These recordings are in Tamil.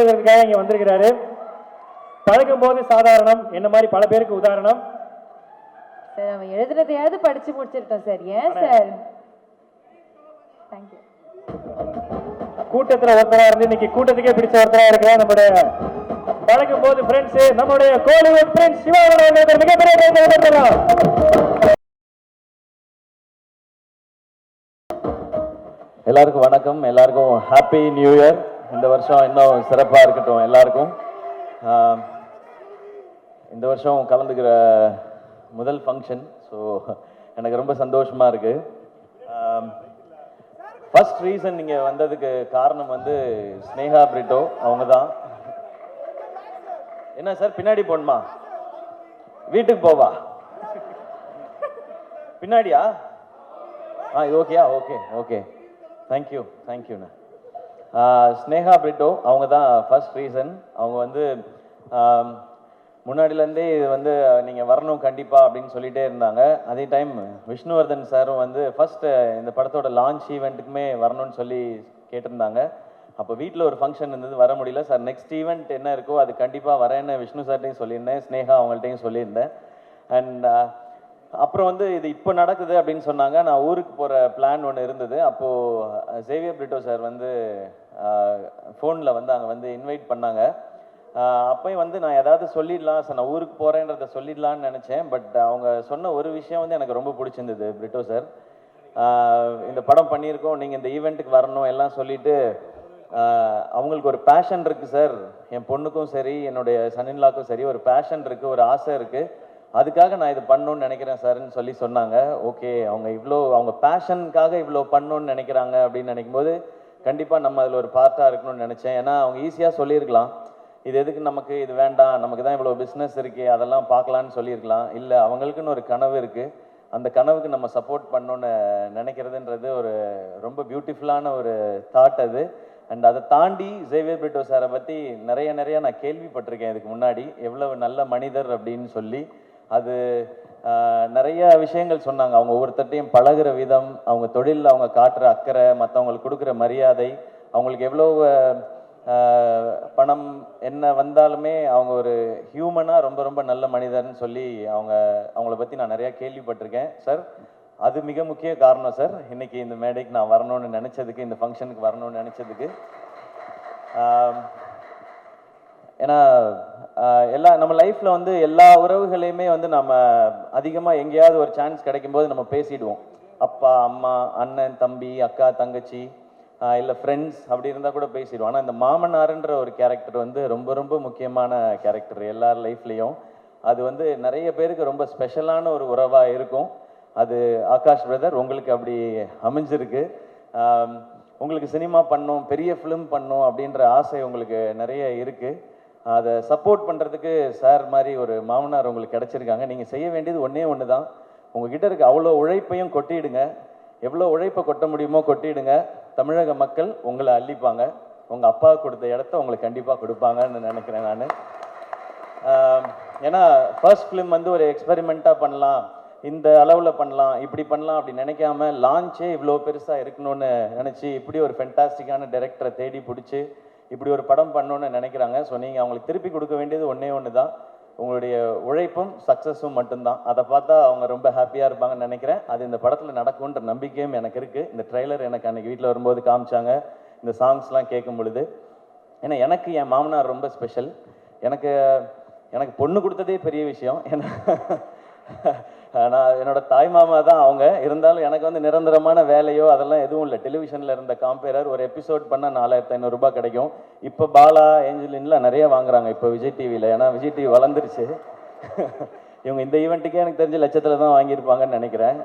இங்க வந்திருக்கிறாரு. பழகும் போது சாதாரணம், என்ன மாதிரி பல பேருக்கு உதாரணம். சார் அவன் எழுதுனதையாவது படிச்சு முடிச்சிருக்கோம் சார். ஏன் சார்? தேங்க்யூ. கூட்டத்தில் ஒருத்தரா இருந்து இன்னைக்கு கூட்டத்துக்கே பிடிச்ச ஒருத்தரா இருக்கிற நம்முடைய பழகும் போது ஃப்ரெண்ட்ஸ், நம்முடைய கோலிவுட் ஃப்ரெண்ட்ஸ் சிவாவுடைய மிகப்பெரிய எல்லாருக்கும் வணக்கம். எல்லாருக்கும் ஹாப்பி நியூ இயர். இந்த வருஷம் இன்னும் சிறப்பாக இருக்கட்டும் எல்லாருக்கும். இந்த வருஷம் கலந்துக்கிற முதல் ஃபங்க்ஷன், ஸோ எனக்கு ரொம்ப சந்தோஷமாக இருக்குது. ஃபர்ஸ்ட் ரீசன் நீங்கள் வந்ததுக்கு காரணம் வந்து ஸ்னேகா பிரிட்டோ அவங்க தான். என்ன சார் பின்னாடி போகணுமா, வீட்டுக்கு போவா, பின்னாடியா? இது ஓகேயா? ஓகே ஓகே, தேங்க்யூ தேங்க்யூண்ணா. ஸ்னேகா பிரிட்டோ அவங்க தான் ஃபர்ஸ்ட் ரீசன். அவங்க வந்து முன்னாடிலேருந்தே இது வந்து நீங்கள் வரணும் கண்டிப்பாக அப்படின்னு சொல்லிகிட்டே இருந்தாங்க. அதே டைம் விஷ்ணுவர்தன் சாரும் வந்து ஃபஸ்ட்டு இந்த படத்தோட லான்ச் ஈவெண்ட்டுக்குமே வரணும்னு சொல்லி கேட்டிருந்தாங்க. அப்போ வீட்டில் ஒரு ஃபங்க்ஷன் இருந்தது, வர முடியல சார். நெக்ஸ்ட் ஈவெண்ட் என்ன இருக்கோ அது கண்டிப்பாக வரேன்னு விஷ்ணு சார்ட்டையும் சொல்லியிருந்தேன், ஸ்னேகா அவங்கள்ட்டையும் சொல்லியிருந்தேன். அண்ட் அப்புறம் வந்து இது இப்போ நடக்குது அப்படின்னு சொன்னாங்க. நான் ஊருக்கு போகிற பிளான் ஒன்று இருந்தது. அப்போது சேவியர் பிரிட்டோ சார் வந்து ஃபோனில் வந்து அங்கே வந்து இன்வைட் பண்ணாங்க. அப்போயும் வந்து நான் ஏதாவது சொல்லிடலாம் சார், நான் ஊருக்கு போகிறேன்றதை சொல்லிடலான்னு நினச்சேன். பட் அவங்க சொன்ன ஒரு விஷயம் வந்து எனக்கு ரொம்ப பிடிச்சிருந்தது. பிரிட்டோ சார், இந்த படம் பண்ணியிருக்கோம், நீங்கள் இந்த ஈவெண்ட்டுக்கு வரணும் எல்லாம் சொல்லிவிட்டு, அவங்களுக்கு ஒரு பேஷன் இருக்குது சார், என் பொண்ணுக்கும் சரி என்னுடைய சன்னின்லாக்கும் சரி ஒரு பேஷன் இருக்குது, ஒரு ஆசை இருக்குது, அதுக்காக நான் இது பண்ணணும்னு நினைக்கிறேன் சார்ன்னு சொல்லி சொன்னாங்க. ஓகே, அவங்க பேஷனுக்காக இவ்வளோ பண்ணணும்னு நினைக்கிறாங்க அப்படின்னு நினைக்கும்போது கண்டிப்பாக நம்ம அதில் ஒரு பார்ட்டாக இருக்கணும்னு நினச்சேன். ஏன்னா அவங்க ஈஸியாக சொல்லியிருக்கலாம், இது எதுக்கு நமக்கு, இது வேண்டாம், நமக்கு தான் இவ்வளோ பிஸ்னஸ் இருக்குது, அதெல்லாம் பார்க்கலான்னு சொல்லியிருக்கலாம். இல்லை, அவங்களுக்குன்னு ஒரு கனவு இருக்குது, அந்த கனவுக்கு நம்ம சப்போர்ட் பண்ணணுன்னு நினைக்கிறதுன்றது ஒரு ரொம்ப பியூட்டிஃபுல்லான ஒரு தாட் அது. அண்ட் அதை தாண்டி சேவியர் பிரிட்டோ சாரை பற்றி நிறைய நான் கேள்விப்பட்டிருக்கேன் இதுக்கு முன்னாடி, எவ்வளவு நல்ல மனிதர் அப்படின்னு சொல்லி. அது நிறைய விஷயங்கள் சொன்னாங்க. அவங்க ஒவ்வொருத்தட்டையும் பழகிற விதம், அவங்க தொழிலில் அவங்க காட்டுற அக்கறை, மற்றவங்களுக்கு கொடுக்குற மரியாதை, அவங்களுக்கு எவ்வளோ பணம் என்ன வந்தாலுமே அவங்க ஒரு ஹியூமனாக ரொம்ப நல்ல மனிதர்னு சொல்லி அவங்கள பற்றி நான் நிறையா கேள்விப்பட்டிருக்கேன் சார். அது மிக முக்கிய காரணம் சார் இன்னைக்கு இந்த மேடைக்கு நான் வரணும்னு நினச்சதுக்கு, இந்த ஃபங்க்ஷனுக்கு வரணும்னு நினச்சதுக்கு. ஏன்னா நம்ம லைஃப்பில் வந்து எல்லா உறவுகளையுமே வந்து நம்ம அதிகமாக எங்கேயாவது ஒரு சான்ஸ் கிடைக்கும்போது நம்ம பேசிடுவோம். அப்பா அம்மா, அண்ணன் தம்பி, அக்கா தங்கச்சி, இல்லை ஃப்ரெண்ட்ஸ், அப்படி இருந்தால் கூட பேசிடுவோம். ஆனால் இந்த மாமனாருன்ற ஒரு கேரக்டர் வந்து ரொம்ப முக்கியமான கேரக்டர் எல்லார் லைஃப்லேயும். அது வந்து நிறைய பேருக்கு ரொம்ப ஸ்பெஷலான ஒரு உறவாக இருக்கும். அது ஆகாஷ் பிரதர் உங்களுக்கு அப்படி அமைஞ்சிருக்கு. உங்களுக்கு சினிமா பண்ணணும், பெரிய ஃபிலிம் பண்ணணும் அப்படின்ற ஆசை உங்களுக்கு நிறைய இருக்குது. அதை சப்போர்ட் பண்ணுறதுக்கு சார் மாதிரி ஒரு மாமனார் உங்களுக்கு கிடச்சிருக்காங்க. நீங்கள் செய்ய வேண்டியது ஒன்று தான், உங்ககிட்ட இருக்க அவ்வளோ உழைப்பையும் கொட்டிடுங்க. எவ்வளோ உழைப்பை கொட்ட முடியுமோ கொட்டிடுங்க. தமிழக மக்கள் உங்களை அள்ளிப்பாங்க. உங்கள் அப்பா கொடுத்த இடத்த உங்களுக்கு கண்டிப்பாக கொடுப்பாங்கன்னு நினைக்கிறேன் நான். ஏன்னா ஃபர்ஸ்ட் ஃபிலிம் வந்து ஒரு எக்ஸ்பெரிமெண்ட்டாக பண்ணலாம், இந்த அளவில் பண்ணலாம், இப்படி பண்ணலாம் அப்படி நினைக்காம லான்ச்சே இவ்வளோ பெருசாக இருக்கணும்னு நினச்சி இப்படி ஒரு ஃபென்டாஸ்டிக்கான டைரக்டரை தேடி பிடிச்சி இப்படி ஒரு படம் பண்ணணுன்னு நினைக்கிறாங்க. ஸோ நீங்கள் அவங்களுக்கு திருப்பி கொடுக்க வேண்டியது ஒன்று தான், உங்களுடைய உழைப்பும் சக்ஸஸும் மட்டும்தான். அதை பார்த்தா அவங்க ரொம்ப ஹாப்பியாக இருப்பாங்கன்னு நினைக்கிறேன். அது இந்த படத்தில் நடக்கும்ன்ற நம்பிக்கையும் எனக்கு இருக்குது. இந்த ட்ரெய்லர் எனக்கு அன்றைக்கி வீட்டில் வரும்போது காமிச்சாங்க, இந்த சாங்ஸ்லாம் கேட்கும் பொழுது. ஏன்னா எனக்கு என் மாமனார் ரொம்ப ஸ்பெஷல். எனக்கு பொண்ணு கொடுத்ததே பெரிய விஷயம். ஏன்னா நான் என்னோட தாய் மாமா தான் அவங்க. இருந்தாலும் எனக்கு வந்து நிரந்தரமான வேலையோ அதெல்லாம் எதுவும் இல்லை. டெலிவிஷனில் இருந்த காம்பேரர் ஒரு எபிசோட் பண்ணால் 4500 ரூபாய் கிடைக்கும். இப்போ பாலா, ஏஞ்சலின்லாம் நிறைய வாங்குறாங்க இப்போ விஜய் டிவியில். ஏன்னா விஜய் டிவி வளர்ந்துருச்சு. இவங்க இந்த ஈவெண்ட்டுக்கே எனக்கு தெரிஞ்ச லட்சத்தில் தான் வாங்கியிருப்பாங்கன்னு நினைக்கிறேன்.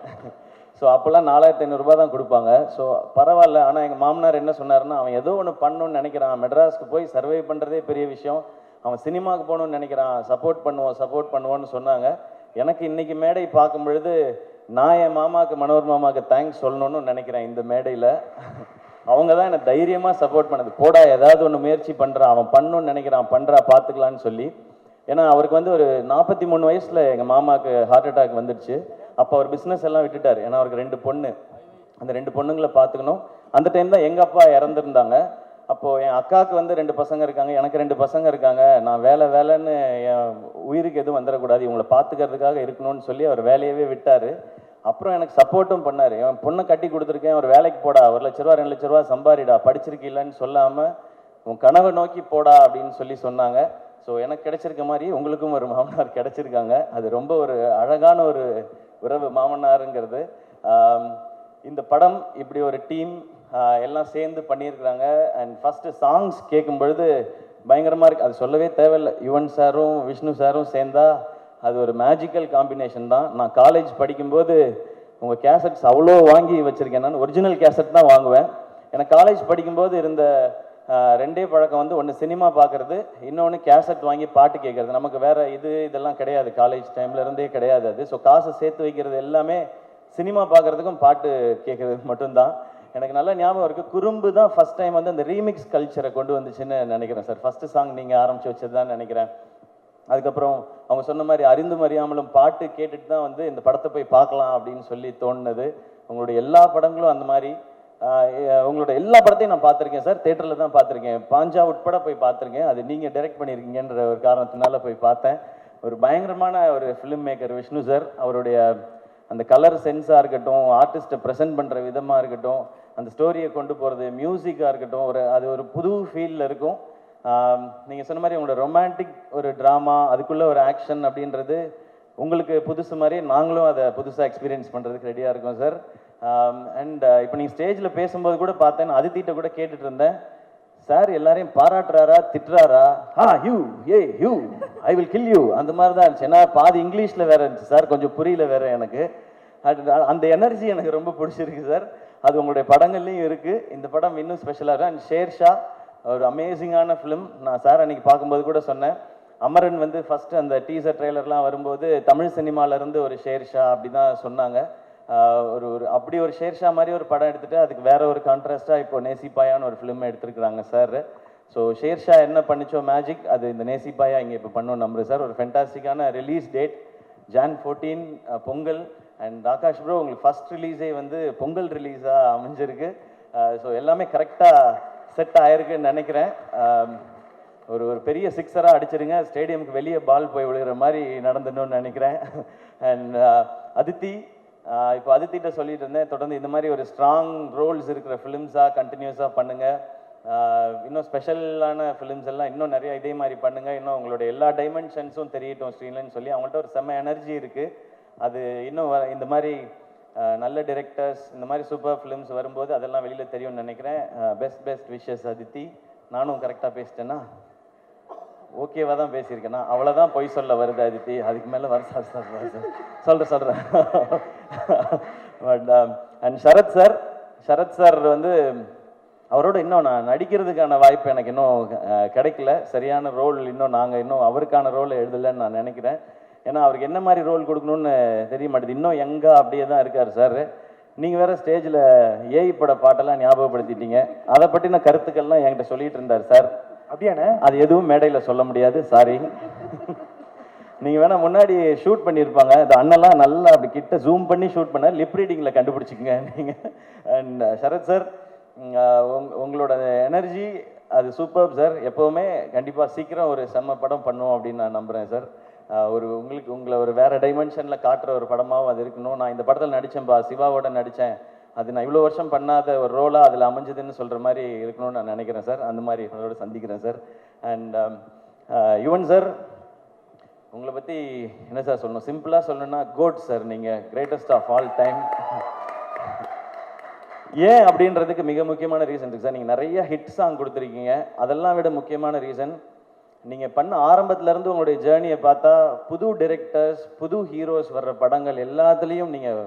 ஸோ அப்போல்லாம் 4500 ரூபாய் தான் கொடுப்பாங்க. ஸோ பரவாயில்ல. ஆனால் எங்கள் மாமனார் என்ன சொன்னார்னா, அவன் ஏதோ ஒன்று பண்ணணும்னு நினைக்கிறான், மெட்ராஸ்க்கு போய் சர்வை பண்ணுறதே பெரிய விஷயம், அவன் சினிமாவுக்கு போகணுன்னு நினைக்கிறான், சப்போர்ட் பண்ணுவோன்னு சொன்னாங்க. எனக்கு இன்னைக்கு மேடை பார்க்கும் பொழுது நான் என் மாமாவுக்கு, மனோர் மாமாவுக்கு தேங்க்ஸ் சொல்லணும்னு நினைக்கிறேன். இந்த மேடையில் அவங்க தான் என்னை தைரியமாக சப்போர்ட் பண்ணது. போடா, ஏதாவது ஒன்று முயற்சி பண்ணுறான், அவன் பண்ணணும்னு நினைக்கிறான், பண்ணுறா பார்த்துக்கலான்னு சொல்லி. ஏன்னா அவருக்கு வந்து ஒரு 43 வயசில் எங்கள் மாமாவுக்கு ஹார்ட் அட்டாக் வந்துடுச்சு. அப்போ அவர் பிஸ்னஸ் எல்லாம் விட்டுட்டார். ஏன்னா அவருக்கு 2 பொண்ணு, அந்த 2 பொண்ணுங்களை பார்த்துக்கணும். அந்த டைம் தான் எங்கள் அப்பா இறந்துருந்தாங்க. அப்போது என் அக்காவுக்கு வந்து 2 பசங்க இருக்காங்க, எனக்கு 2 பசங்க இருக்காங்க, நான் வேலைன்னு என் உயிருக்கு எதுவும் வந்துடக்கூடாது, இவங்களை பார்த்துக்கிறதுக்காக இருக்கணும்னு சொல்லி அவர் வேலையவே விட்டார். அப்புறம் எனக்கு சப்போர்ட்டும் பண்ணார். என் பொண்ணை கட்டி கொடுத்துருக்கேன், ஒரு வேலைக்கு போடா, 1 லட்ச ரூபா 2 லட்ச ரூபா சம்பாரிடா, படிச்சிருக்கீங்களான்னு சொல்லாமல் உன் கனவை நோக்கி போடா அப்படின்னு சொல்லி சொன்னாங்க. ஸோ எனக்கு கிடைச்சிருக்க மாதிரி உங்களுக்கும் ஒரு மாமனார் கிடைச்சிருக்காங்க. அது ரொம்ப ஒரு அழகான ஒரு உறவு மாமனாருங்கிறது. இந்த படம் இப்படி ஒரு டீம் எல்லாம் சேர்ந்து பண்ணியிருக்கிறாங்க. அண்ட் ஃபஸ்ட்டு சாங்ஸ் கேட்கும் பொழுது பயங்கரமாக இருக்குது. அது சொல்லவே தேவையில்லை. யுவன் சாரும் விஷ்ணு சாரும் சேர்ந்தா அது ஒரு மேஜிக்கல் காம்பினேஷன் தான். நான் காலேஜ் படிக்கும்போது உங்கள் கேசட்ஸ் அவ்வளோ வாங்கி வச்சுருக்கேன். நான் ஒரிஜினல் கேசட் தான் வாங்குவேன். எனக்கு காலேஜ் படிக்கும்போது இருந்த 2 பழக்கம் வந்து, ஒன்று சினிமா பார்க்குறது, இன்னொன்று கேசட் வாங்கி பாட்டு கேட்குறது. நமக்கு வேறு இதெல்லாம் கிடையாது, காலேஜ் டைமில் இருந்தே கிடையாது அது. ஸோ காசை சேர்த்து வைக்கிறது எல்லாமே சினிமா பார்க்குறதுக்கும் பாட்டு கேட்குறதுக்கு மட்டும்தான். எனக்கு நல்ல ஞாபகம் இருக்குது, குறும்பு தான் ஃபஸ்ட் டைம் வந்து அந்த ரீமிக்ஸ் கல்ச்சரை கொண்டு வந்துச்சுன்னு நினைக்கிறேன் சார். ஃபஸ்ட்டு சாங் நீங்கள் ஆரம்பித்து வச்சது தான் நினைக்கிறேன். அதுக்கப்புறம் அவங்க சொன்ன மாதிரி அறிந்தும் அறியாமலும் பாட்டு கேட்டுட்டு தான் வந்து இந்த படத்தை போய் பார்க்கலாம் அப்படின்னு சொல்லி தோணுனது. உங்களுடைய எல்லா படங்களும் அந்த மாதிரி. உங்களோட எல்லா படத்தையும் நான் பார்த்துருக்கேன் சார், தேட்டரில் தான் பார்த்துருக்கேன். பாஞ்சா உட்பட போய் பார்த்துருக்கேன். அது நீங்கள் டைரக்ட் பண்ணியிருக்கீங்கன்ற ஒரு காரணத்தினால போய் பார்த்தேன். ஒரு பயங்கரமான ஒரு ஃபிலிம் மேக்கர் விஷ்ணு சார். அவருடைய அந்த கலர் சென்ஸாக இருக்கட்டும், ஆர்டிஸ்ட்டை ப்ரெசென்ட் பண்ணுற விதமாக இருக்கட்டும், அந்த ஸ்டோரியை கொண்டு போகிறது, மியூசிக்காக இருக்கட்டும், அது ஒரு புது ஃபீலில் இருக்கும். நீங்கள் சொன்ன மாதிரி உங்களோட ரொமான்டிக் ஒரு ட்ராமா, அதுக்குள்ளே ஒரு ஆக்ஷன் அப்படின்றது உங்களுக்கு புதுசு மாதிரி நாங்களும் அதை புதுசாக எக்ஸ்பீரியன்ஸ் பண்ணுறதுக்கு ரெடியாக இருக்கோம் சார். அண்ட் இப்போ நீங்கள் ஸ்டேஜில் பேசும்போது கூட பார்த்தேன், அதித்திட்ட கூட கேட்டுட்டு இருந்தேன், சார் எல்லாரையும் பாராட்டுறாரா திட்டுறாரா? Hue hue I will kill you அந்த மாதிரி தான் இருந்துச்சு. ஏன்னா பாதி இங்கிலீஷில் வேறு இருந்துச்சு சார், கொஞ்சம் புரியல வேறு எனக்கு. அந்த எனர்ஜி எனக்கு ரொம்ப பிடிச்சிருக்கு சார். அது உங்களுடைய படங்கள்லையும் இருக்குது. இந்த படம் இன்னும் ஸ்பெஷலாக இருக்கும். அண்ட் ஷேர்ஷா ஒரு அமேசிங்கான ஃபிலிம். நான் சார் அன்றைக்கி பார்க்கும்போது கூட சொன்னேன், அமரன் வந்து ஃபஸ்ட்டு அந்த டீசர் ட்ரெய்லர்லாம் வரும்போது தமிழ் சினிமாவிலேருந்து ஒரு ஷேர்ஷா அப்படி தான் சொன்னாங்க. அப்படி ஒரு ஷேர்ஷா மாதிரி ஒரு படம் எடுத்துகிட்டு அதுக்கு வேற ஒரு கான்ட்ராஸ்டாக இப்போ நேசிப்பாயான்னு ஒரு ஃபிலிம் எடுத்துருக்குறாங்க சார். ஸோ ஷேர்ஷா என்ன பண்ணிச்சோ மேஜிக், அது இந்த நேசிப்பாயா இங்கே இப்போ பண்ணோம் நம்புறேன் சார். ஒரு ஃபென்டாஸ்டிக்கான release date Jan 14 Pongal. And Aakash bro உங்களுக்கு ஃபஸ்ட் ரிலீஸே வந்து பொங்கல் ரிலீஸாக அமைஞ்சிருக்கு. ஸோ எல்லாமே கரெக்டாக செட் ஆயிருக்குன்னு நினைக்கிறேன். ஒரு பெரிய சிக்ஸராக அடிச்சிருங்க, ஸ்டேடியமுக்கு வெளியே பால் போய் விழுகிற மாதிரி நடந்துடணும்னு நினைக்கிறேன். அண்ட் அதித்தி, இப்போ அதித்திட்ட சொல்லிட்டு இருந்தேன், தொடர்ந்து இந்த மாதிரி ஒரு ஸ்ட்ராங் ரோல்ஸ் இருக்கிற ஃபிலிம்ஸாக கண்டினியூஸாக பண்ணுங்கள். இன்னும் ஸ்பெஷலான ஃபிலிம்ஸ் எல்லாம் இன்னும் நிறைய இதே மாதிரி பண்ணுங்கள். இன்னும் உங்களோட எல்லா டைமென்ஷன்ஸும் தெரியட்டும் ஸ்க்ரீன்லன்னு சொல்லி அவங்கள்ட்ட ஒரு செம்ம எனர்ஜி இருக்குது. அது இன்னும் இந்த மாதிரி நல்ல டிரெக்டர்ஸ், இந்த மாதிரி சூப்பர் ஃபிலிம்ஸ் வரும்போது அதெல்லாம் வெளியில் தெரியும்னு நினைக்கிறேன். Best wishes Aditi. நானும் கரெக்டாக பேசிட்டேன்னா ஓகேவா தான் பேசியிருக்கேன்னா? அவ்வளோதான் பொய் சொல்ல வருது அதித்தி, அதுக்கு மேலே வர சொல்கிறேன். பட் அண்ட் சரத் சார் வந்து அவரோட இன்னும் நான் நடிக்கிறதுக்கான வாய்ப்பு எனக்கு இன்னும் கிடைக்கல. சரியான ரோல் இன்னும் அவருக்கான ரோலை எழுதலைன்னு நான் நினைக்கிறேன். ஏன்னா அவருக்கு என்ன மாதிரி ரோல் கொடுக்கணும்னு தெரிய மாட்டேது. இன்னும் எங்கே அப்படியே தான் இருக்கார் சார். நீங்கள் வேறு ஸ்டேஜில் ஏஐ பட பாட்டெல்லாம் ஞாபகப்படுத்திட்டீங்க. அதை பற்றின கருத்துக்கள்லாம் என்கிட்ட சொல்லிட்டு இருந்தார் சார். அப்படியாண்ணே? அது எதுவும் மேடையில் சொல்ல முடியாது, சாரி. நீங்கள் வேணால் முன்னாடி ஷூட் பண்ணியிருப்பாங்க, அந்த அண்ணெல்லாம் நல்லா அப்படி கிட்ட ஜூம் பண்ணி ஷூட் பண்ண லிப் ரீடிங்கில் கண்டுபிடிச்சிக்கங்க நீங்கள். அண்ட் சரத் சார், உங்களோட எனர்ஜி அது சூப்பர் சார். எப்போவுமே கண்டிப்பாக சீக்கிரம் ஒரு செம்ம படம் பண்ணுவோம் அப்படின்னு நான் நம்புகிறேன் சார். உங்களை ஒரு வேறு டைமென்ஷனில் காட்டுற ஒரு படமாகவும் அது இருக்கணும். நான் இந்த படத்தில் நடித்தேன்ப்பா, சிவாவோட நடித்தேன், அது நான் இவ்வளோ வருஷம் பண்ணாத ஒரு ரோலாக அதில் அமைஞ்சதுன்னு சொல்கிற மாதிரி இருக்கணும்னு நான் நினைக்கிறேன் சார். அந்த மாதிரி உங்களோட சந்திக்கிறேன் சார். அண்ட் யுவன் சார், உங்களை பற்றி என்ன சார் சொல்லணும்? சிம்பிளாக சொல்லணும்னா கோட் சார். நீங்கள் கிரேட்டஸ்ட் ஆஃப் ஆல் டைம். ஏன் அப்படின்றதுக்கு மிக முக்கியமான ரீசன் இருக்குது சார். நீங்கள் நிறைய ஹிட் சாங் கொடுத்துருக்கீங்க. அதெல்லாம் விட முக்கியமான ரீசன், நீங்கள் பண்ண ஆரம்பத்துலேருந்து உங்களுடைய ஜேர்னியை பார்த்தா புது டிரெக்டர்ஸ், புது ஹீரோஸ் வர்ற படங்கள் எல்லாத்துலேயும் நீங்கள்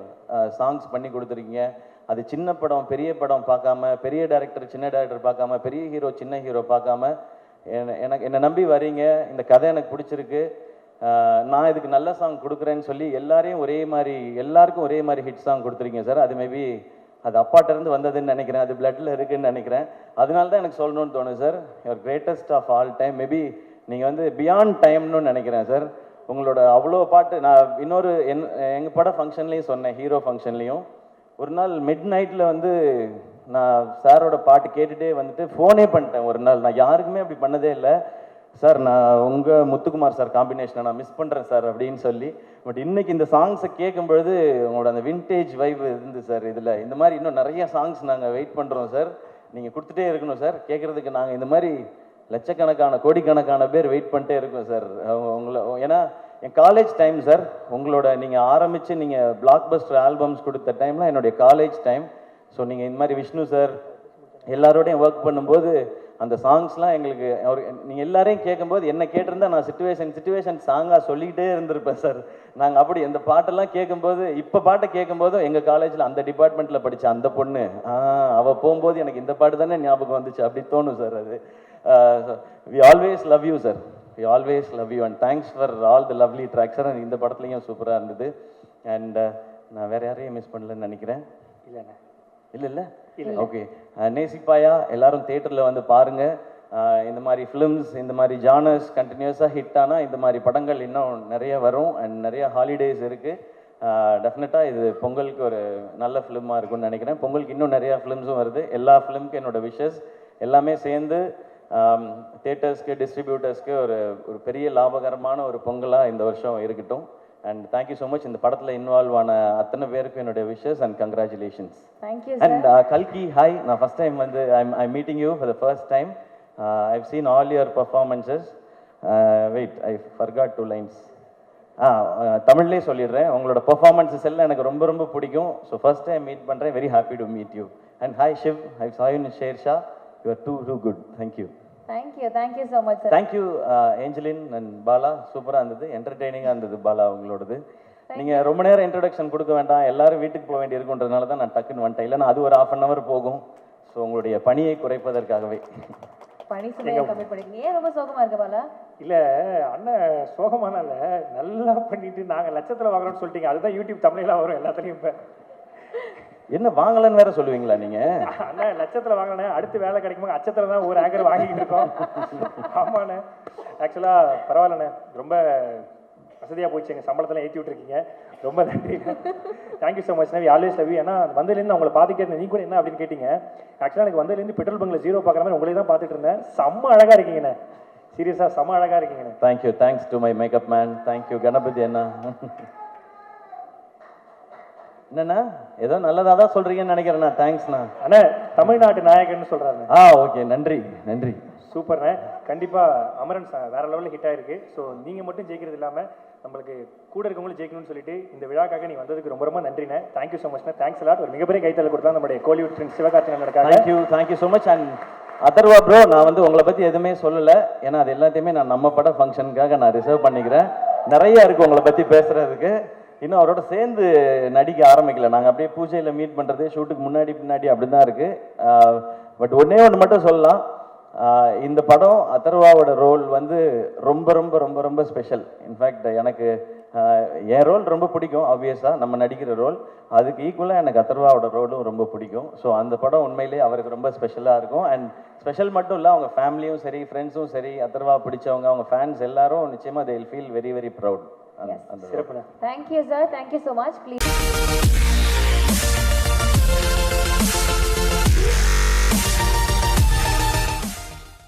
சாங்ஸ் பண்ணி கொடுத்துருக்கீங்க. அது சின்ன படம் பெரிய படம் பார்க்காம, பெரிய டைரக்டர் சின்ன டைரக்டர் பார்க்காம, பெரிய ஹீரோ சின்ன ஹீரோ பார்க்காம என்னை நம்பி வரீங்க. இந்த கதை எனக்கு பிடிச்சிருக்கு, நான் இதுக்கு நல்ல சாங் கொடுக்குறேன்னு சொல்லி எல்லாருக்கும் ஒரே மாதிரி ஹிட் சாங் கொடுத்துருக்கீங்க சார். அது மேபி அது அப்பாட்டிருந்து வந்ததுன்னு நினைக்கிறேன், அது பிளட்டில் இருக்குதுன்னு நினைக்கிறேன். அதனால தான் எனக்கு சொல்லணும்னு தோணுது sir. Your greatest of all time. Maybe நீங்கள் வந்து பியாண்ட் டைம்னு நினைக்கிறேன் சார். உங்களோட அவ்வளோ பாட்டு நான் எங்கள் பட ஃபங்க்ஷன்லேயும் சொன்னேன், ஹீரோ ஃபங்க்ஷன்லேயும். ஒரு நாள் மிட் நைட்டில் வந்து நான் சாரோட பாட்டு கேட்டுகிட்டே வந்துட்டு ஃபோனே பண்ணிட்டேன் ஒரு நாள். நான் யாருக்குமே அப்படி பண்ணதே இல்லை. சார் நான் உங்கள் முத்துக்குமார் சார் காம்பினேஷனை நான் மிஸ் பண்ணுறேன் சார் அப்படின்னு சொல்லி. பட் இன்னைக்கு இந்த சாங்ஸை கேட்கும்பொழுது உங்களோட அந்த வின்டேஜ் வைப் இருந்து சார். இதில் இந்த மாதிரி இன்னும் நிறைய சாங்ஸ் நாங்கள் வெயிட் பண்ணுறோம் சார். நீங்கள் கொடுத்துட்டே இருக்கணும் சார். கேட்குறதுக்கு நாங்கள் இந்த மாதிரி லட்சக்கணக்கான கோடிக்கணக்கான பேர் வெயிட் பண்ணிட்டே இருக்கோம் சார். உங்களை ஏன்னா என் காலேஜ் டைம் சார். உங்களோட நீங்கள் ஆரம்பித்து நீங்கள் பிளாக் பஸ்டர் ஆல்பம்ஸ் கொடுத்த டைம்லாம் என்னுடைய காலேஜ் டைம். ஸோ நீங்கள் இந்த மாதிரி விஷ்ணு சார் எல்லாரோடையும் ஒர்க் பண்ணும்போது அந்த சாங்ஸ்லாம் எங்களுக்கு நீங்கள் எல்லாரையும் கேட்கும்போது என்ன கேட்டிருந்தா நான் சிச்சுவேஷன் சாங்காக சொல்லிக்கிட்டே இருந்திருப்பேன் சார். நாங்கள் அப்படி இந்த பாட்டெல்லாம் கேட்கும்போது இப்போ பாட்டை கேட்கும்போதும் எங்கள் காலேஜில் அந்த டிபார்ட்மெண்ட்டில் படித்த அந்த பொண்ணு அவள் போகும்போது எனக்கு இந்த பாட்டு தானே ஞாபகம் வந்துச்சு அப்படி தோணும் சார். அது we always love you sir. We always love you and thanks for all the lovely tracks sir. இந்த படத்துலையும் சூப்பராக இருந்தது. அண்ட் நான் வேறு யாரையும் மிஸ் பண்ணலன்னு நினைக்கிறேன். இல்லைண்ணே. இல்லை ஓகே. நேசிப்பாயா எல்லாரும் தேட்டரில் வந்து பாருங்கள். இந்த மாதிரி ஃபிலிம்ஸ் இந்த மாதிரி ஜானர்ஸ் கண்டினியூஸாக ஹிட் ஆனால் இந்த மாதிரி படங்கள் இன்னும் நிறைய வரும். அண்ட் நிறைய ஹாலிடேஸ் இருக்குது. டெஃபினட்டாக இது பொங்கலுக்கு ஒரு நல்ல ஃபிலிமாக இருக்கும்னு நினைக்கிறேன். பொங்கலுக்கு இன்னும் நிறையா ஃபிலிம்ஸும் வருது. எல்லா ஃபிலிமுக்கும் என்னோட விஷஸ் எல்லாமே சேர்ந்து தேட்டர்ஸ்க்கு டிஸ்ட்ரிபியூட்டர்ஸ்க்கு ஒரு பெரிய லாபகரமான ஒரு பொங்கலாக இந்த வருஷம் இருக்கட்டும். And thank you so much. இந்த படத்தில் இன்வால்வ் ஆன அத்தனை பேருக்கும் என்னுடைய விஷஸ் அண்ட் கங்க்ராச்சுலேஷன்ஸ். அண்ட் கல்கி ஹாய். நான் ஃபஸ்ட் டைம் வந்து I meeting you for the first time. I've seen all your performances. Wait I forgot 2 lines. தமிழ்லேயே சொல்லிடுறேன். உங்களோட பர்ஃபார்மன்ஸஸ் எல்லாம் எனக்கு ரொம்ப ரொம்ப பிடிக்கும். ஸோ ஃபர்ஸ்ட் டைம் மீட் பண்ணுறேன். Very happy to meet you. And hi Shiv. I saw you in Shershaah. You are too good. Thank you so much sir. Thank you Angeline and Bala. சூப்பராக இருந்தது. என்டர்டெய்னிங்காக இருந்தது பாலா உங்களோடது. நீங்கள் ரொம்ப நேரம் இன்ட்ரடக்ஷன் கொடுக்க வேண்டாம். எல்லாரும் வீட்டுக்கு போக வேண்டி இருக்குன்றதுனால தான் நான் டக்குன்னு வந்துட்டேன். இல்லைன்னா அது ஒரு 1/2 hour போகும். ஸோ உங்களுடைய பணியை குறைப்பதற்காகவே. பணி சுமையை கம்மி பண்ணிருக்கீங்க. ஏன் ரொம்ப சோகமா இருக்க பாலா? இல்லை அண்ணன் சோகமானால நல்லா பண்ணிட்டு நாங்கள் லட்சத்தில் வாங்குறோம்னு சொல்லிட்டீங்க. அதுதான் யூடியூப் தமிழெல்லாம் வரும் எல்லாத்துலேயும். இப்போ என்ன வாங்கலன்னு வேற சொல்லுவீங்களா நீங்க? அண்ணா லட்சத்தில் வாங்கினேன். அடுத்து வேலை கிடைக்குமா அச்சத்தில் தான் ஒரு ஆங்கர் வாங்கிக்கிட்டு இருக்கோம். ஆமாண்ணே. ஆக்சுவலாக பரவாயில்லண்ணே. ரொம்ப வசதியாக போச்சு. எங்கள் சம்பளத்தெல்லாம் ஏற்றி விட்டுருக்கீங்க. ரொம்ப நன்றி. Thank you so much. We always love you. ஏன்னா வந்ததுலேருந்து அவங்களை பார்த்துட்டே இருந்தேன். நீ கூட என்ன அப்படின்னு கேட்டீங்க. ஆக்சுவலாக எனக்கு வந்ததுலேருந்து பெட்ரோல் பங்கில் 0 பார்க்குற மாதிரி உங்களே தான் பார்த்துட்டு இருந்தேன். செம்ம அழகாக இருக்கீங்கண்ணே. சீரியஸாக செம்ம அழகாக இருக்கீங்கண்ணே. Thank you. Thanks to my makeup man. Thank you Ganapathi அண்ணா. என்னண்ணா ஏதோ நல்லதாக தான் சொல்கிறீங்கன்னு நினைக்கிறேண்ணா. தேங்க்ஸ்ண்ணா. அண்ணா தமிழ்நாட்டு நாயகன்னு சொல்கிறாருண்ணே. ஓகே நன்றி நன்றி. சூப்பர்ண்ணே. கண்டிப்பாக அமரன் வேறு லெவலில் ஹிட் ஆகிருக்கு. ஸோ நீங்கள் மட்டும் ஜெயிக்கிறது இல்லாமல் நம்மளுக்கு கூட இருக்கவங்களும் ஜெயிக்கணும்னு சொல்லிட்டு இந்த விழாக்காக நீ வந்ததுக்கு ரொம்ப ரொம்ப நன்றிண்ணே. தேங்க்யூ ஸோ மச்ண்ணே. Thanks lot. ஒரு மிகப்பெரிய கைத்தல் கொடுத்தா நம்மளுடைய கோலிவுட் ஃப்ரெண்ட்ஸ் சிவகார்த்திகேயன் நடக்காங்க. Thank you so much. And Atharva bro நான் வந்து உங்களை பற்றி எதுவுமே சொல்லலை. ஏன்னா அது எல்லாத்தையுமே நான் நம்ம பட ஃபங்க்ஷனுக்காக நான் ரிசர்வ் பண்ணிக்கிறேன். நிறைய இருக்குது உங்களை பற்றி பேசுகிறதுக்கு. இன்னும் அவரோட சேர்ந்து நடிக்க ஆரம்பிக்கல. நாங்கள் அப்படியே பூஜையில் மீட் பண்ணுறது ஷூட்டுக்கு முன்னாடி பின்னாடி அப்படி தான் இருக்குது. பட் ஒன்றே ஒன்று மட்டும் சொல்லலாம். இந்த படம் அதர்வாவோட ரோல் வந்து ரொம்ப ரொம்ப ரொம்ப ரொம்ப ஸ்பெஷல். இன்ஃபேக்ட் எனக்கு என் ரோல் ரொம்ப பிடிக்கும். ஆப்வியஸாக நம்ம நடிக்கிற ரோல் அதுக்கு ஈக்குவலாக எனக்கு அதர்வாவோட ரோலும் ரொம்ப பிடிக்கும். ஸோ அந்த படம் உண்மையிலே அவருக்கு ரொம்ப ஸ்பெஷலாக இருக்கும். அண்ட் ஸ்பெஷல் மட்டும் இல்லை, அவங்க ஃபேமிலியும் சரி ஃப்ரெண்ட்ஸும் சரி அதர்வா பிடிச்சவங்க அவங்க ஃபேன்ஸ் எல்லாரும் நிச்சயமாக they will feel very very proud. Thank you sir. Thank you so much. Please.